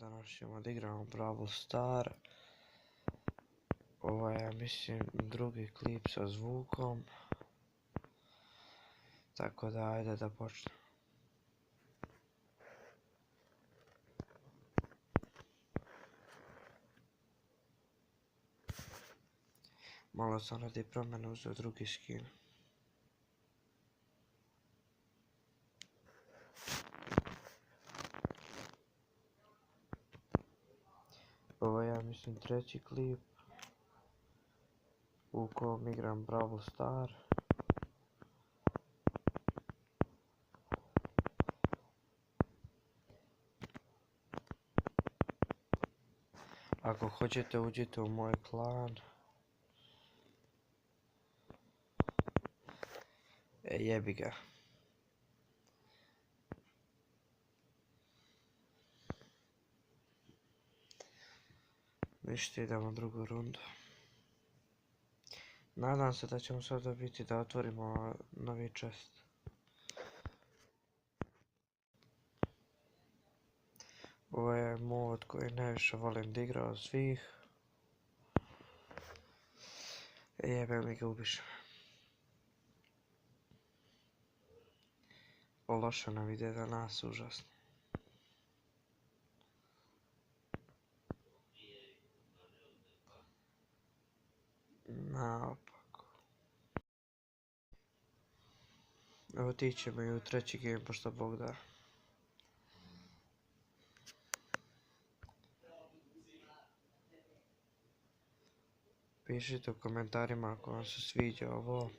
danas ćemo da igramo Brawl Star. Ovo je, mislim, drugi klip sa zvukom. Tako da, ajde da počnemo. Malo sam radi promjene uzeo drugi skin. Ovo je, ja mislim, treći klip u kojem igram Brawl Star. Ako hoćete, uđite u moj klan. Jebi ga. Ništa, idemo u drugu rundu. Nadam se da ćemo sad dobiti da otvorimo novi chest. Ovo je mod koji najviše volim da igra od svih. Jebe mi ga, ubiše. Loše nam ide danas, užasno. Naopako. Evo ti ćemo i u treći game, pošto Bog da. Pišite u komentarima ako vam se sviđa ovo.